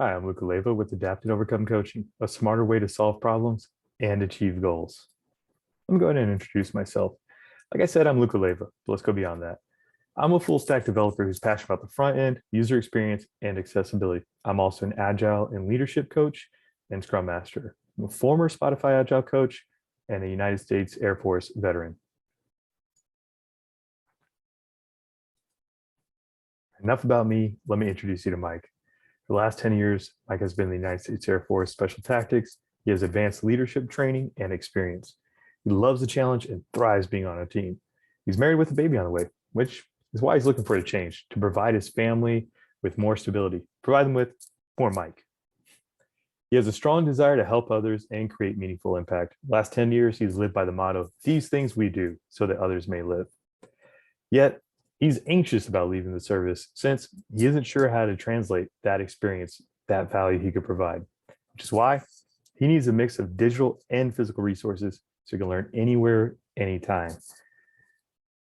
Hi, I'm Luca Leyva with Adapt and Overcome Coaching, a smarter way to solve problems and achieve goals. I'm going to go ahead and introduce myself. Like I said, I'm Luca Leyva, but let's go beyond that. I'm a full stack developer who's passionate about the front end, user experience, and accessibility. I'm also an agile and leadership coach and scrum master. I'm a former Spotify agile coach and a United States Air Force veteran. Enough about me. Let me introduce you to Mike. For the last 10 years, Mike has been in the United States Air Force Special Tactics. He has advanced leadership training and experience. He loves the challenge and thrives being on a team. He's married with a baby on the way, which is why he's looking for a change, to provide his family with more stability, provide them with more Mike. He has a strong desire to help others and create meaningful impact. The last 10 years, he's lived by the motto, these things we do so that others may live. Yet, he's anxious about leaving the service since he isn't sure how to translate that experience, that value he could provide, which is why he needs a mix of digital and physical resources so he can learn anywhere, anytime.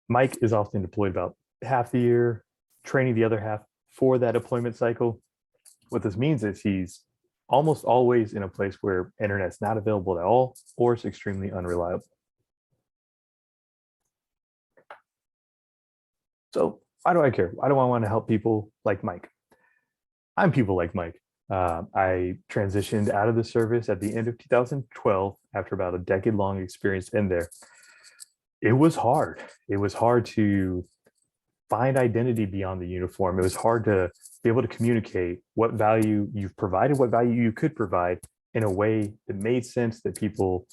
Mike is often deployed about half the year, training the other half for that deployment cycle. What this means is he's almost always in a place where internet's not available at all or it's extremely unreliable. So why do I care? Why do I want to help people like Mike? I'm people like Mike. I transitioned out of the service at the end of 2012 after about a decade-long experience in there. It was hard. It was hard to find identity beyond the uniform. It was hard to be able to communicate what value you've provided, what value you could provide in a way that made sense that people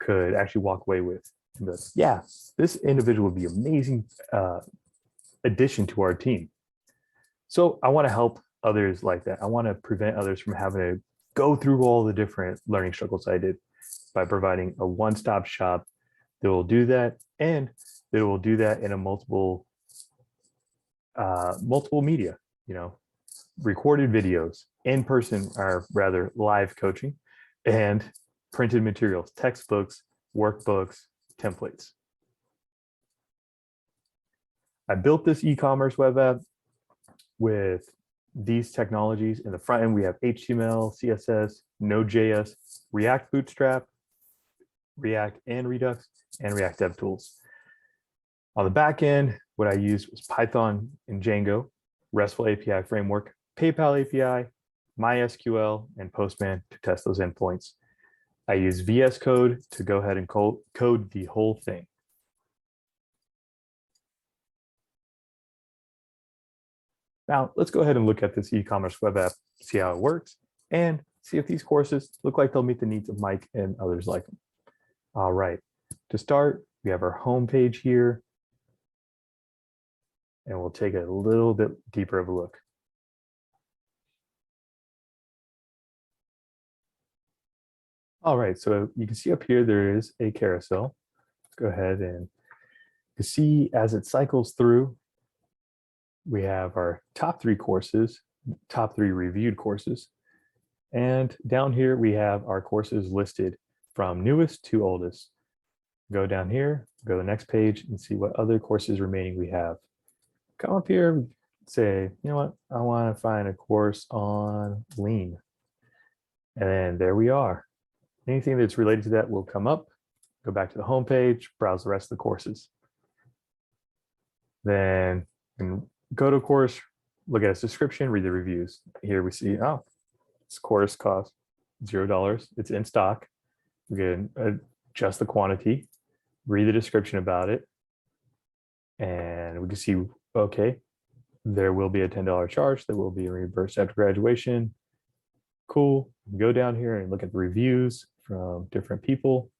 could actually walk away with. But yeah, this individual would be amazing addition to our team. So I want to help others like that. I want to prevent others from having to go through all the different learning struggles I did by providing a one-stop shop that will do that, and that will do that in a multiple media, recorded videos, in person, or rather live coaching, and printed materials, textbooks, workbooks, templates. I built this e-commerce web app with these technologies. In the front end, we have HTML, CSS, Node.js, React Bootstrap, React and Redux, and React DevTools. On the back end, what I used was Python and Django, RESTful API framework, PayPal API, MySQL, and Postman to test those endpoints. I use VS Code to go ahead and code the whole thing. Now, let's go ahead and look at this e-commerce web app, see how it works, and see if these courses look like they'll meet the needs of Mike and others like him. All right, to start, we have our home page here, and we'll take a little bit deeper of a look. All right, so you can see up here, there is a carousel. Let's go ahead and you see as it cycles through, we have our top 3 courses, top 3 reviewed courses. And down here, we have our courses listed from newest to oldest. Go down here, go to the next page and see what other courses remaining we have. Come up here, say, you know what, I want to find a course on lean. And then there we are. Anything that's related to that will come up, go back to the home page, browse the rest of the courses. Then go to a course, look at its description, read the reviews. Here we see, oh, this course costs $0. It's in stock. We can adjust the quantity, read the description about it, and we can see, okay, there will be a $10 charge that will be reimbursed after graduation. Cool. Go down here and look at the reviews from different people,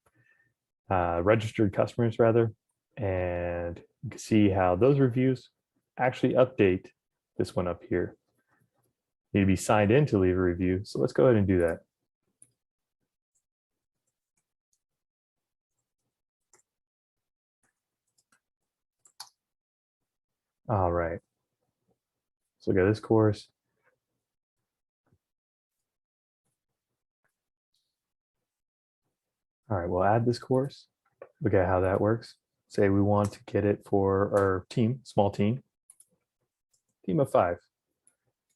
registered customers rather, and you can see how those reviews actually update this one up here. You need to be signed in to leave a review. So let's go ahead and do that. All right. So look at this course. All right, we'll add this course. Look at how that works. Say we want to get it for our team, small team of 5.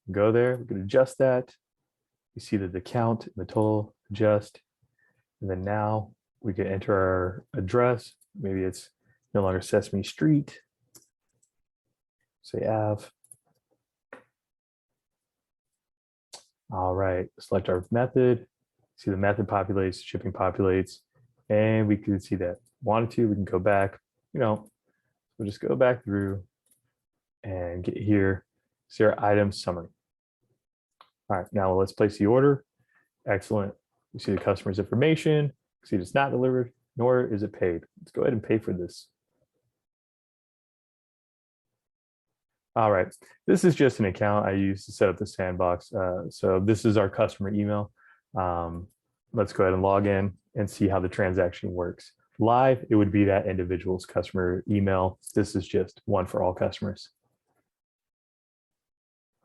Go there, we can adjust that. You see that the count and the total adjust. And then now we can enter our address. Maybe it's no longer Sesame Street. Say Ave. All right, select our method. See the method populates, shipping populates, and we can see that. Wanted to, we can go back. We'll just go back through and get here. See our item summary. All right, now let's place the order. Excellent. We see the customer's information. See it's not delivered, nor is it paid. Let's go ahead and pay for this. All right, this is just an account I use to set up the sandbox. So this is our customer email. Let's go ahead and log in and see how the transaction works. Live, it would be that individual's customer email. This is just one for all customers.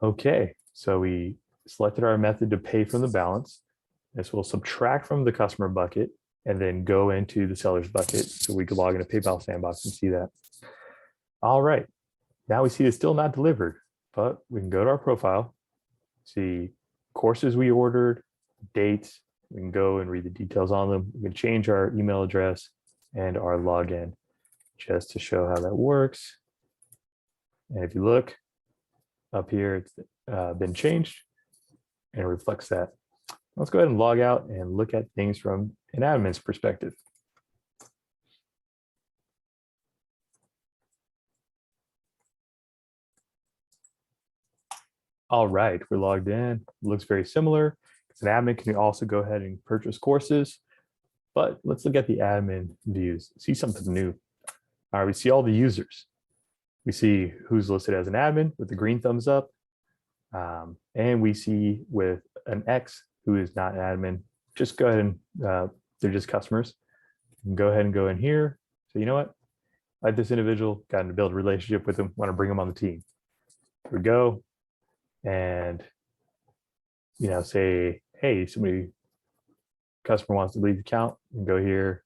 Okay, so we selected our method to pay from the balance. This will subtract from the customer bucket and then go into the seller's bucket. So we could log into PayPal Sandbox and see that. All right. Now we see it's still not delivered, but we can go to our profile, see courses we ordered, dates. We can go and read the details on them. We can change our email address and our login just to show how that works. And if you look up here, it's been changed and it reflects that. Let's go ahead and log out and look at things from an admin's perspective. All right, we're logged in. Looks very similar. As an admin, can you also go ahead and purchase courses? But let's look at the admin views. See something new. All right, we see all the users. We see who's listed as an admin with the green thumbs up. And we see with an X who is not an admin. Just go ahead and they're just customers. You can go ahead and go in here. So you know what? I like this individual, gotten to build a relationship with them, want to bring them on the team. Here we go. And say, hey, customer wants to leave the account, and go here,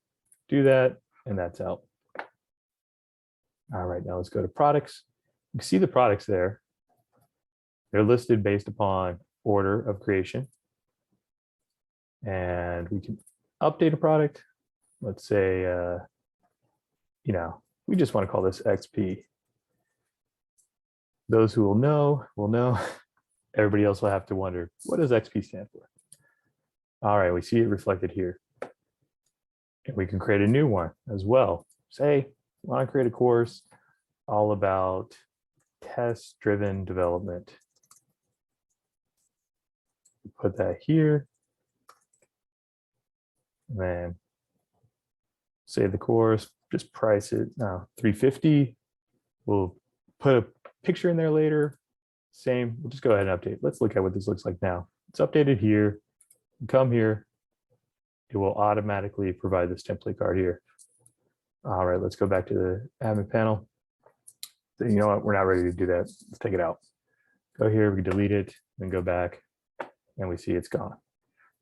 do that, and that's out. All right, now let's go to products. You can see the products there. They're listed based upon order of creation. And we can update a product. Let's say, we just want to call this XP. Those who will know. Everybody else will have to wonder, what does XP stand for? All right, we see it reflected here. And we can create a new one as well. Say, we want to create a course all about test-driven development. Put that here. And then save the course, just price it now $350. We'll put a picture in there later. Same, we'll just go ahead and update. Let's look at what this looks like now. It's updated here. Come here. It will automatically provide this template card here. All right, let's go back to the admin panel. You know what? We're not ready to do that. Let's take it out. Go here, we delete it, then go back, and we see it's gone.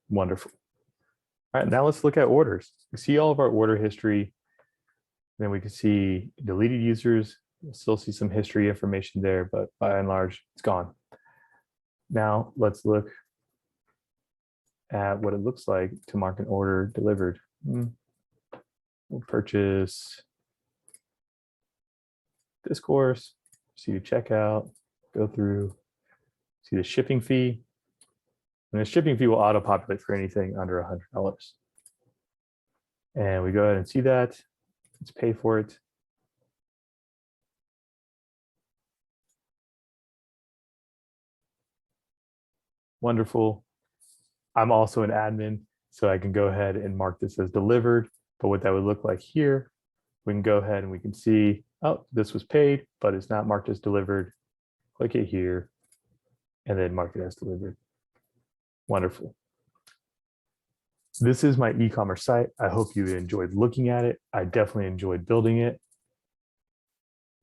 Wonderful. All right, now let's look at orders. We see all of our order history. Then we can see deleted users. You'll still see some history information there, but by and large, it's gone. Now let's look at what it looks like to mark an order delivered. We'll purchase this course, see the checkout, go through, see the shipping fee. And the shipping fee will auto-populate for anything under $100. And we go ahead and see that. Let's pay for it. Wonderful. I'm also an admin, so I can go ahead and mark this as delivered. But what that would look like here, we can go ahead and we can see, oh, this was paid, but it's not marked as delivered. Click it here, and then mark it as delivered. Wonderful. This is my e-commerce site. I hope you enjoyed looking at it. I definitely enjoyed building it.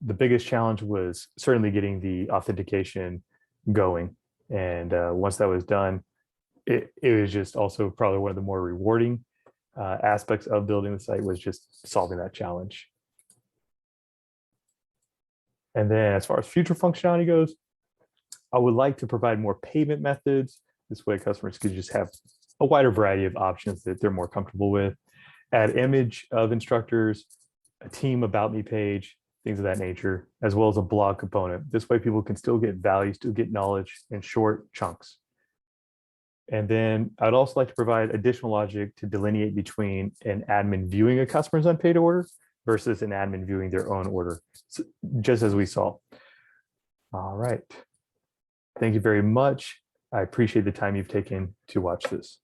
The biggest challenge was certainly getting the authentication going. And once that was done, it was just also probably one of the more rewarding aspects of building the site was just solving that challenge. And then as far as future functionality goes, I would like to provide more payment methods, This way customers could just have a wider variety of options that they're more comfortable with. Add image of instructors, a team about me page, things of that nature, as well as a blog component. This way people can still get value, still get knowledge in short chunks. And then I'd also like to provide additional logic to delineate between an admin viewing a customer's unpaid order versus an admin viewing their own order, so just as we saw. All right. Thank you very much. I appreciate the time you've taken to watch this.